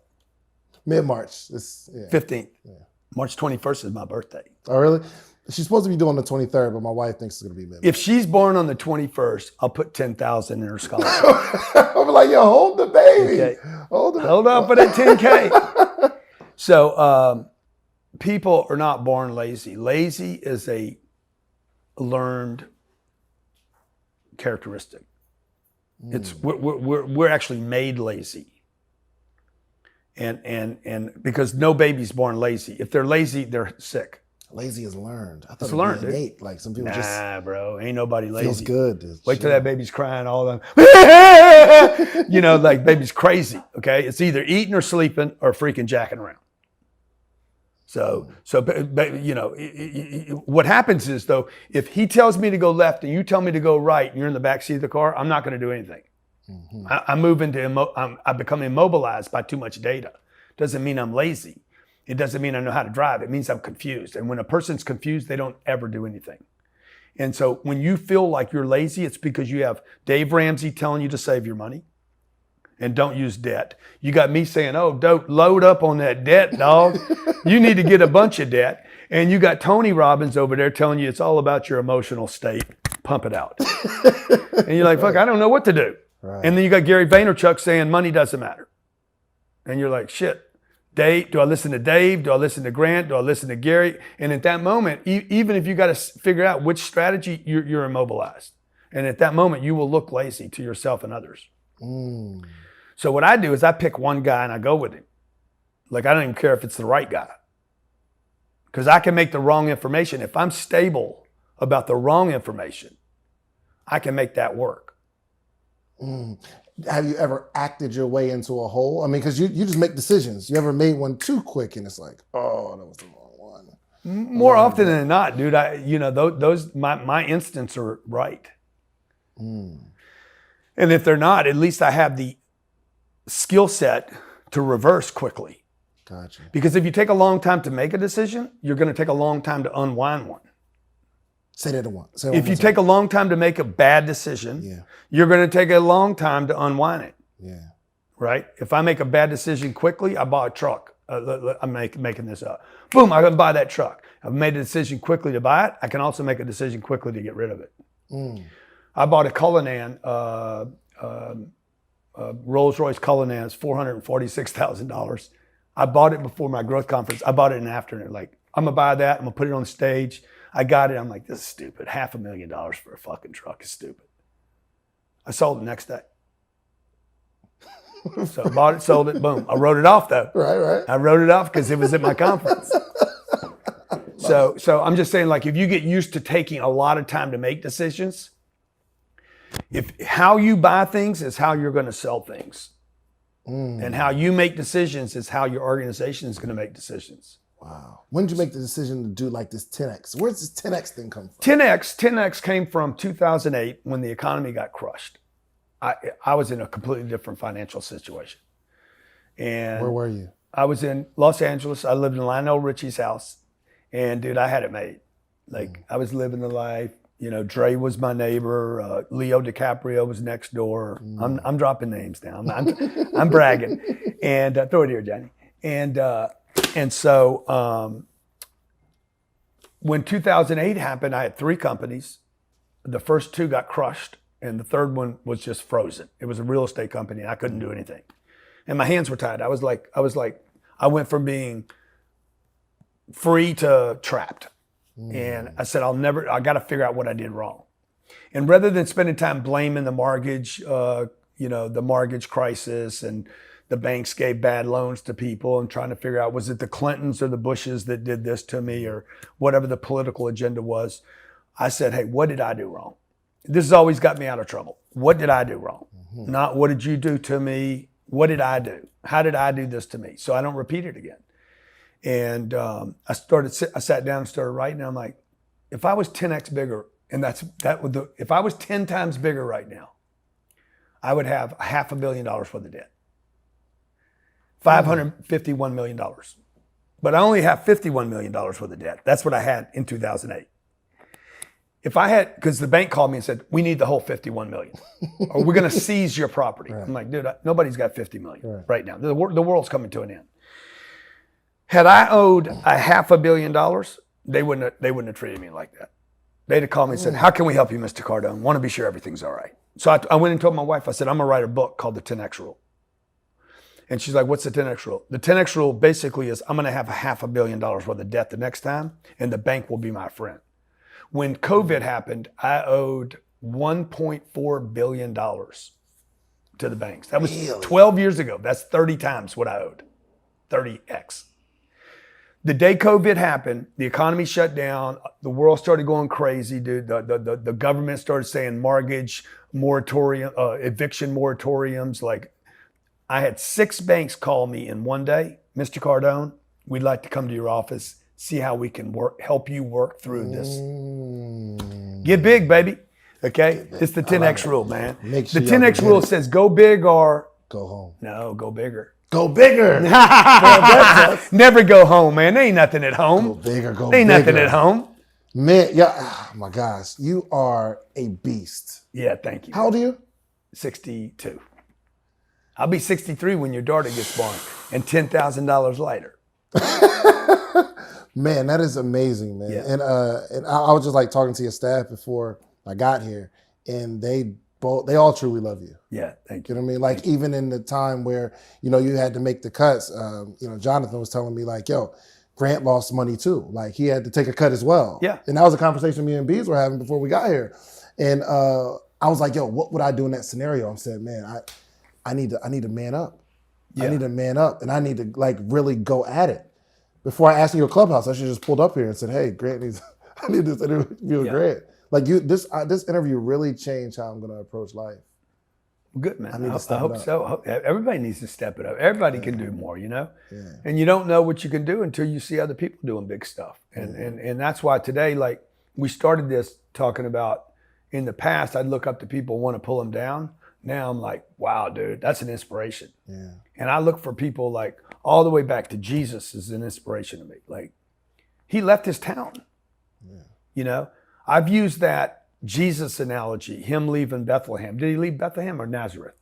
Mid-March. 15th. Yeah. March 21st is my birthday. Oh, really? She's supposed to be doing the 23rd, but my wife thinks it's going to be mid-March. If she's born on the 21st, I'll put $10,000 in her scholarship. I'm like, yo, hold the baby. Okay. Hold on for that $10K. So people are not born lazy. Lazy is a learned characteristic. It's we're actually made lazy. And because no baby's born lazy. If they're lazy, they're sick. Lazy is learned. I thought it's it learned, innate. Like some people just. Nah, bro, ain't nobody lazy. Feels good. Wait till that baby's crying all the time. Like baby's crazy. Okay, it's either eating or sleeping or freaking jacking around. So what happens is though, if he tells me to go left and you tell me to go right, and you're in the back seat of the car, I'm not going to do anything. Mm-hmm. I become immobilized by too much data. Doesn't mean I'm lazy. It doesn't mean I know how to drive. It means I'm confused. And when a person's confused, they don't ever do anything. And so when you feel like you're lazy, it's because you have Dave Ramsey telling you to save your money and don't use debt. You got me saying, oh, don't load up on that debt, dog. You need to get a bunch of debt. And you got Tony Robbins over there telling you it's all about your emotional state. Pump it out. And you're like, fuck, I don't know what to do. Right. And then you got Gary Vaynerchuk saying money doesn't matter. And you're like, shit. Dave, do I listen to Dave? Do I listen to Grant? Do I listen to Gary? And at that moment, even if you got to figure out which strategy, you're immobilized. And at that moment, you will look lazy to yourself and others. So what I do is I pick one guy and I go with him. Like, I don't even care if it's the right guy. Because I can make the wrong information. If I'm stable about the wrong information, I can make that work. Have you ever acted your way into a hole? I mean, because you just make decisions. You ever made one too quick and it's like, oh, that was the wrong one. More often than not, dude, my instincts are right. And if they're not, at least I have the skill set to reverse quickly. Gotcha. Because if you take a long time to make a decision, you're going to take a long time to unwind one. Say that one. If you take a long time to make a bad decision, you're going to take a long time to unwind it. Yeah. Right? If I make a bad decision quickly, I buy a truck. I'm making this up. Boom, I can buy that truck. I've made a decision quickly to buy it. I can also make a decision quickly to get rid of it. I bought a Cullinan, Rolls-Royce Cullinan, it's $446,000. I bought it before my growth conference. I bought it in the afternoon. Like, I'm going to buy that. I'm going to put it on stage. I got it. I'm like, this is stupid. $500,000 for a fucking truck is stupid. I sold it the next day. So I bought it, sold it, boom. I wrote it off though. Right. I wrote it off because it was at my conference. So I'm just saying, like, if you get used to taking a lot of time to make decisions, if how you buy things is how you're going to sell things. And how you make decisions is how your organization is going to make decisions. Wow. When did you make the decision to do like this 10X? Where's this 10X thing come from? 10X came from 2008 when the economy got crushed. I was in a completely different financial situation. And Where were you? I was in Los Angeles. I lived in Lionel Richie's house. And dude, I had it made. Like I was living the life. You know, Dre was my neighbor. Leo DiCaprio was next door. I'm dropping names now. I'm bragging. And throw it here, Johnny. And so when 2008 happened, I had 3 companies. The first 2 got crushed, and the third one was just frozen. It was a real estate company, and I couldn't do anything. And my hands were tied. I went from being free to trapped. And I said, I got to figure out what I did wrong. And rather than spending time blaming the mortgage, the mortgage crisis and the banks gave bad loans to people and trying to figure out, was it the Clintons or the Bushes that did this to me or whatever the political agenda was, I said, hey, what did I do wrong? This has always got me out of trouble. What did I do wrong? Not what did you do to me? What did I do? How did I do this to me? So I don't repeat it again. And I sat down and started writing. And I'm like, if I was 10X bigger, and if I was 10 times bigger right now, I would have $500 million worth of debt. $551 million. But I only have $51 million worth of debt. That's what I had in 2008. Because the bank called me and said, we need the whole 51 million, or we're going to seize your property. Right. I'm like, dude, nobody's got 50 million right now. The world's coming to an end. Had I owed $500 million, they wouldn't have treated me like that. They'd have called me and said, how can we help you, Mr. Cardone? Want to be sure everything's all right. So I went and told my wife, I said, I'm going to write a book called The 10X Rule. And she's like, what's the 10X rule? The 10X rule basically is I'm going to have $500 million worth of debt the next time, and the bank will be my friend. When COVID happened, I owed $1.4 billion to the banks. That was 12 years ago. That's 30 times what I owed, 30X. The day COVID happened, the economy shut down. The world started going crazy, dude. The government started saying mortgage moratorium, eviction moratoriums. Like, I had 6 banks call me in one day. Mr. Cardone, we'd like to come to your office, see how we can help you work through this. Get big, baby. Okay? It's the 10X rule, man. The 10X rule says go big or go home. No, go bigger. Go bigger. Never go home, man. There ain't nothing at home. Go bigger, go bigger. Ain't nothing at home. Man, yeah. Oh my gosh. You are a beast. Yeah, thank you. How old are you? 62. I'll be 63 when your daughter gets born and $10,000 later. Man, that is amazing, man. Yeah. And I was just like talking to your staff before I got here, and they all truly love you. Yeah, thank you. You know what I mean? Like even in the time where, you had to make the cuts, Jonathan was telling me like, yo, Grant lost money too. Like he had to take a cut as well. Yeah. And that was a conversation me and Bees were having before we got here. And I was like, yo, what would I do in that scenario? I said, man, I need to man up. Yeah. I need to man up, and I need to like really go at it. Before I asked you your clubhouse, I should just pulled up here and said, hey, Grant I need this interview with Grant. Like this interview really changed how I'm going to approach life. Good, man. I hope so. Everybody needs to step it up. Everybody can do more, Yeah. And you don't know what you can do until you see other people doing big stuff. And that's why today, like we started this talking about in the past, I'd look up to people, want to pull them down. Now I'm like, wow, dude, that's an inspiration. Yeah. And I look for people like all the way back to Jesus is an inspiration to me. Like he left his town. Yeah. I've used that Jesus analogy, him leaving Bethlehem. Did he leave Bethlehem or Nazareth?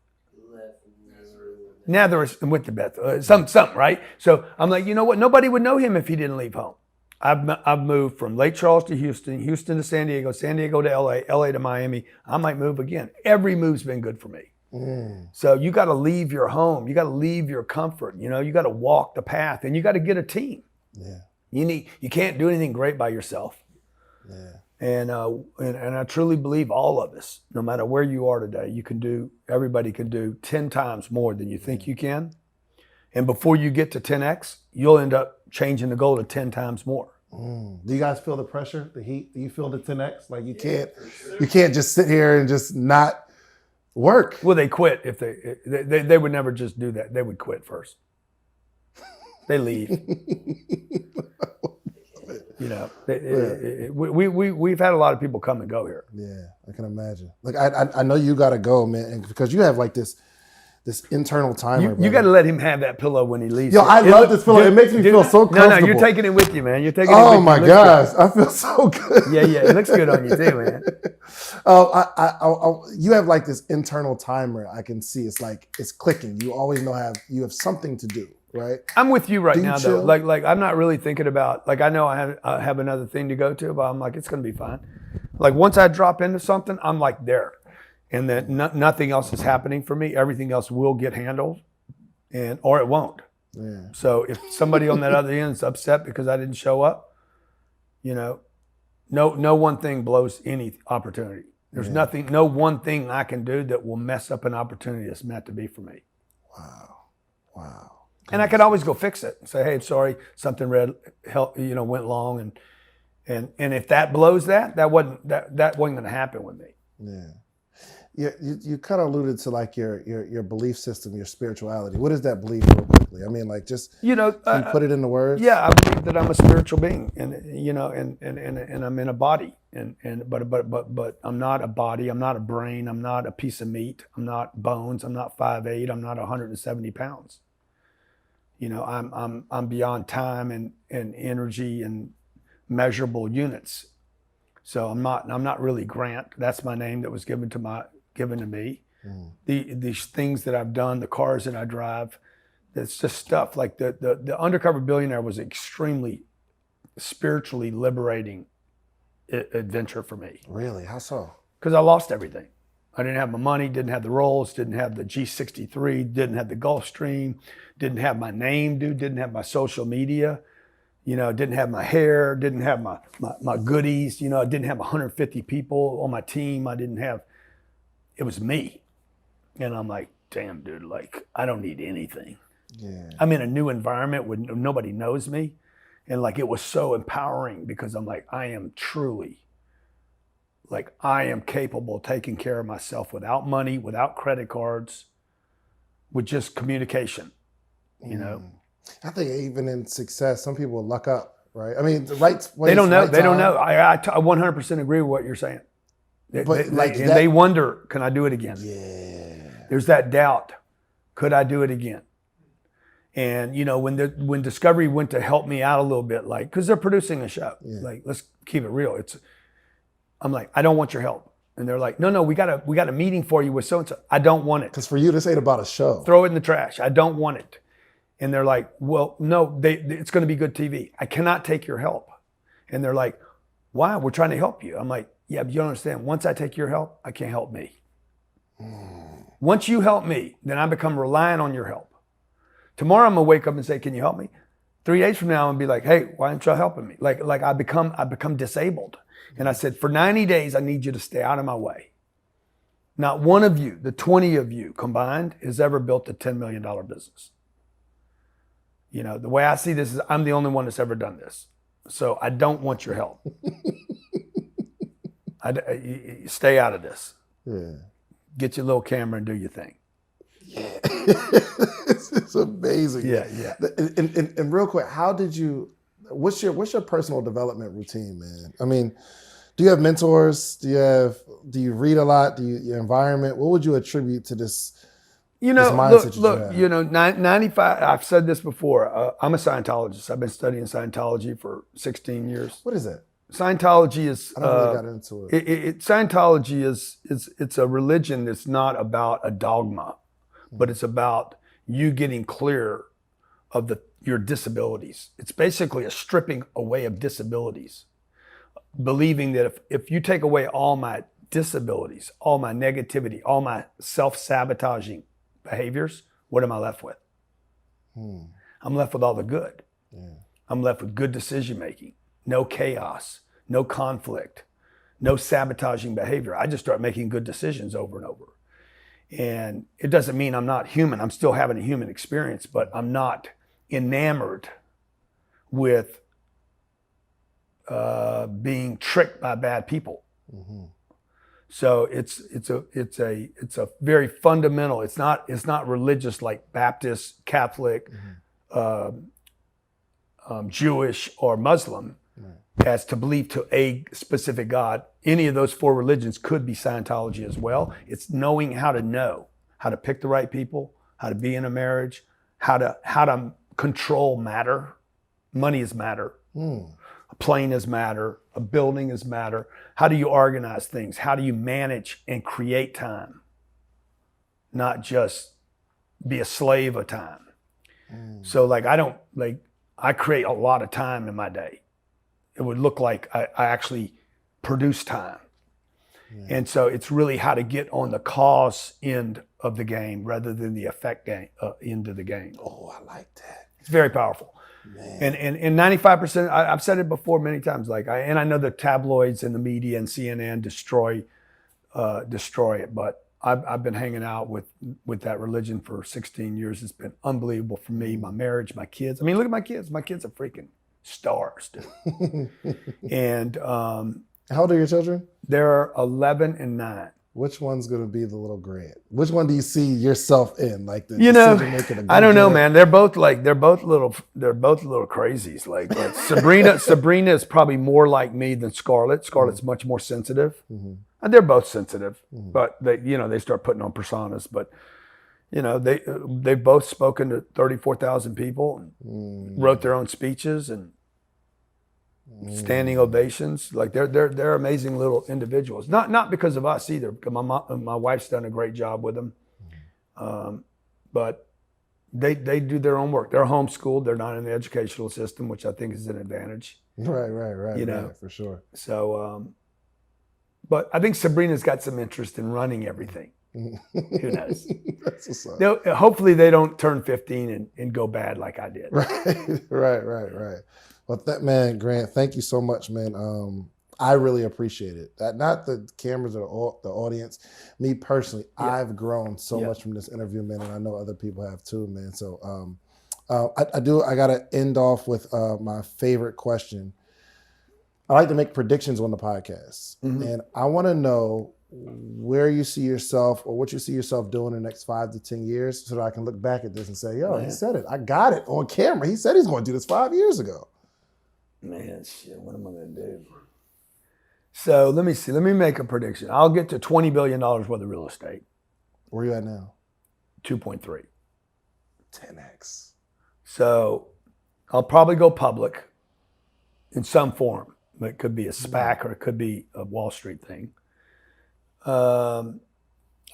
Nazareth and went to Bethlehem, something, right? So I'm like, you know what? Nobody would know him if he didn't leave home. I've moved from Lake Charles to Houston, Houston to San Diego to LA, LA to Miami. I might move again. Every move's been good for me. So you got to leave your home. You got to leave your comfort. You got to walk the path, and you got to get a team. Yeah. You can't do anything great by yourself. Yeah. And I truly believe all of us, no matter where you are today, everybody can do 10 times more than you think you can. And before you get to 10X, you'll end up changing the goal to 10 times more. Do you guys feel the pressure, the heat? Do you feel the 10X? Like you can't just sit here and just not work. Well, they quit if they would never just do that. They would quit first. They leave. You know, we've had a lot of people come and go here. Yeah, I can imagine. Like I know you gotta go, man, and because you have like this internal timer. You got to let him have that pillow when he leaves. Yo, I love this pillow. It makes me feel so comfortable. No, you're taking it with you, man. You're taking it with you. Oh my gosh, I feel so good. Yeah, it looks good on you too, man. You have like this internal timer. I can see it's like it's clicking. You always you have something to do, right? I'm with you right now, chill? though. Like I'm not really thinking about. Like I know I have another thing to go to, but I'm like it's gonna be fine. Like once I drop into something, I'm like there. And that nothing else is happening for me. Everything else will get handled, or it won't. Yeah. So if somebody on that other end is upset because I didn't show up, you know, no one thing blows any opportunity. There's nothing, no one thing I can do that will mess up an opportunity that's meant to be for me. Wow. And I could always go fix it and say, hey, sorry, something went long, and if that blows that wasn't going to happen with me. Yeah. You kind of alluded to like your belief system, your spirituality. What is that belief, real quickly? I mean, like just can you put it into words? Yeah, I believe that I'm a spiritual being, and and I'm in a body, but I'm not a body. I'm not a brain. I'm not a piece of meat. I'm not bones. I'm not 5'8". I'm not 170 pounds. You know, I'm beyond time and energy and measurable units. So I'm not really Grant. That's my name that was given to me. These things that I've done, the cars that I drive, it's just stuff like the Undercover Billionaire was extremely spiritually liberating adventure for me. Really? How so? Because I lost everything. I didn't have my money, didn't have the Rolls, didn't have the G63, didn't have the Gulfstream, didn't have my name, didn't have my social media. You know, didn't have my hair, didn't have my goodies. You know, I didn't have 150 people on my team. It was me. And I'm like, damn, dude, like, I don't need anything. Yeah. I'm in a new environment where nobody knows me. And like, it was so empowering because I'm like, I am capable of taking care of myself without money, without credit cards, with just communication, you know? I think even in success, some people luck up, right? I mean, the they don't know. They don't know. I 100% agree with what you're saying. They wonder, can I do it again? Yeah. There's that doubt. Could I do it again? And you know, when Discovery went to help me out a little bit, like, because they're producing a show, like, let's keep it real. I'm like, I don't want your help. And they're like, no, we got a meeting for you with so and so. I don't want it. Because for you, this ain't about a show. Throw it in the trash. I don't want it. And they're like, well, no, it's going to be good TV. I cannot take your help. And they're like, why? We're trying to help you. I'm like, yeah, but you don't understand. Once I take your help, I can't help me. Once you help me, then I become reliant on your help. Tomorrow I'm gonna wake up and say, can you help me? 3 days from now I'm gonna be like, hey, why aren't you helping me? Like I become disabled. And I said, for 90 days, I need you to stay out of my way. Not one of you, the 20 of you combined, has ever built a $10 million business. You know, the way I see this is I'm the only one that's ever done this. So I don't want your help. Stay out of this. Yeah. Get your little camera and do your thing. Yeah. It's amazing. Yeah. And real quick, what's your personal development routine, man? I mean, do you have mentors? Do you read a lot? Your environment? What would you attribute to this? You know, look, you know, 95, I've said this before. I'm a Scientologist. I've been studying Scientology for 16 years. What is it? Scientology is, I don't really got into it. Scientology it's a religion that's not about a dogma, but it's about you getting clear of your disabilities. It's basically a stripping away of disabilities, believing that if you take away all my disabilities, all my negativity, all my self-sabotaging behaviors, what am I left with? I'm left with all the good. Yeah. I'm left with good decision-making, no chaos, no conflict, no sabotaging behavior. I just start making good decisions over and over. And it doesn't mean I'm not human. I'm still having a human experience, but I'm not enamored with being tricked by bad people. Mm-hmm. So it's a very fundamental. It's not religious like Baptist, Catholic, Jewish or Muslim, as to believe to a specific God. Any of those 4 religions could be Scientology as well. It's knowing how to pick the right people, how to be in a marriage, how to control matter. Money is matter. A plane is matter. A building is matter. How do you organize things? How do you manage and create time? Not just be a slave of time. So I create a lot of time in my day. It would look like I actually produce time. Yeah. And so it's really how to get on the cause end of the game rather than the effect end of the game. Oh, I like that. It's very powerful. Man. And 95%, I've said it before many times, and I know the tabloids and the media and CNN destroy it, but I've been hanging out with that religion for 16 years. It's been unbelievable for me, my marriage, my kids. I mean, look at my kids. My kids are freaking stars, dude. And how old are your children? They're 11 and 9. Which one's going to be the little Grant? Which one do you see yourself in? Like the decision-making? I don't know, man. They're both little crazies. Like Sabrina is probably more like me than Scarlett. Scarlett's much more sensitive. And they're both sensitive, but they start putting on personas. But they've both spoken to 34,000 people, and wrote their own speeches and standing ovations. Like they're amazing little individuals. Not because of us either. Because my wife's done a great job with them, but they do their own work. They're homeschooled. They're not in the educational system, which I think is an advantage. Right. Right, for sure. So, but I think Sabrina's got some interest in running everything. Who knows? That's what's up. Hopefully they don't turn 15 and go bad like I did. Right. Well, man, Grant, thank you so much, man. I really appreciate it. Not the cameras or the audience. Me personally, I've grown so much from this interview, man, and I know other people have too, man. So I got to end off with my favorite question. I like to make predictions on the podcast, and I want to know where you see yourself or what you see yourself doing in the next 5 to 10 years so that I can look back at this and say, he said it. I got it on camera. He said he's going to do this 5 years ago. Man, shit, what am I going to do? So let me see. Let me make a prediction. I'll get to $20 billion worth of real estate. Where are you at now? 2.3. 10x. So I'll probably go public in some form. It could be a SPAC or it could be a Wall Street thing. I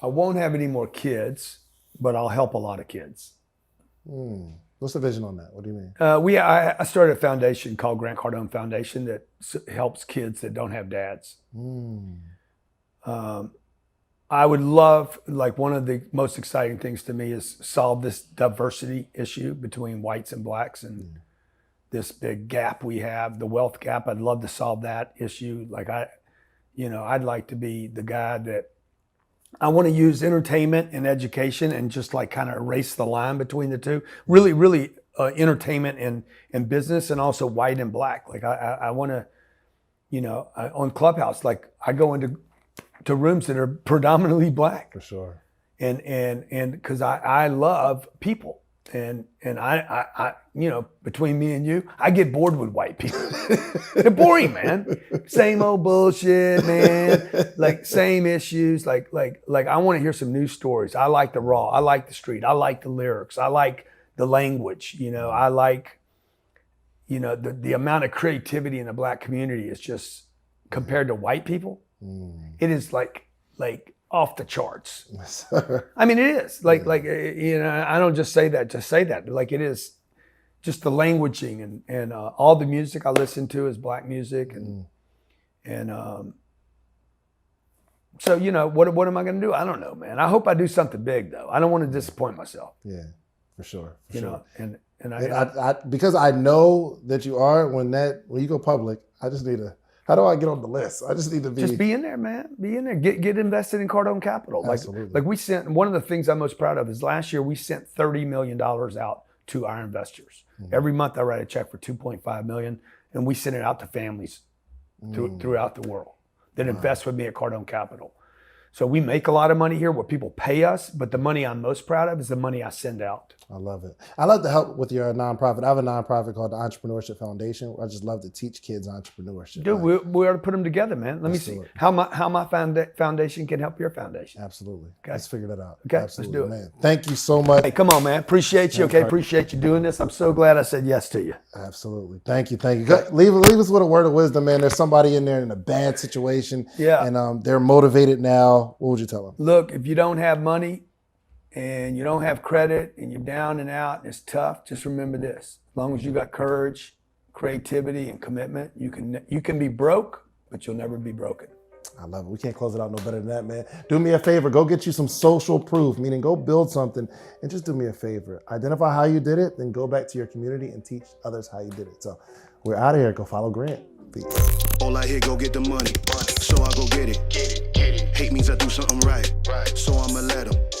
won't have any more kids, but I'll help a lot of kids. What's the vision on that? What do you mean? I started a foundation called Grant Cardone Foundation that helps kids that don't have dads. I would love, one of the most exciting things to me is solve this diversity issue between whites and blacks and this big gap we have, the wealth gap. I'd love to solve that issue. I'd like to be the guy that I want to use entertainment and education and just kind of erase the line between the two. Really, really entertainment and business, and also white and black. I want to, on Clubhouse, I go into rooms that are predominantly black. For sure. And because I love people. And I between me and you, I get bored with white people. They're boring, man. Same old bullshit, man. Same issues. I want to hear some new stories. I like the raw. I like the street. I like the lyrics. I like the language. I like, the amount of creativity in the black community is just compared to white people. It is like off the charts. I mean, it is I don't just say that to say that. It is just the languaging and all the music I listen to is black music and so what am I going to do? I don't know, man. I hope I do something big though. I don't want to disappoint myself. Yeah, for sure. And I because I know that you are when you go public. I just need to. How do I get on the list? I just need to be in there, man. Be in there. Get invested in Cardone Capital. Absolutely. We sent, one of the things I'm most proud of is last year we sent $30 million out to our investors. Every month I write a check for $2.5 million, and we send it out to families throughout the world that invest with me at Cardone Capital. So we make a lot of money here where people pay us, but the money I'm most proud of is the money I send out. I love it. I love to help with your nonprofit. I have a nonprofit called the Entrepreneurship Foundation. I just love to teach kids entrepreneurship. Dude, we ought to put them together, man. Let me see how my foundation can help your foundation. Absolutely. Okay. Let's figure that out. Okay, Absolutely, let's do it. Man. Thank you so much. Hey, come on, man. Appreciate you. Okay, appreciate you doing this. I'm so glad I said yes to you. Absolutely. Thank you. Thank you. Leave us with a word of wisdom, man. There's somebody in there in a bad situation. Yeah. And they're motivated now. What would you tell them? Look, if you don't have money and you don't have credit and you're down and out and it's tough, just remember this. As long as you got courage, creativity, and commitment, you can be broke, but you'll never be broken. I love it. We can't close it out no better than that, man. Do me a favor. Go get you some social proof, meaning go build something and just do me a favor. Identify how you did it, then go back to your community and teach others how you did it. So we're out of here. Go follow Grant. Peace. All I hear, go get the money. So I go get it. Hate means I do something right. So I'ma let 'em.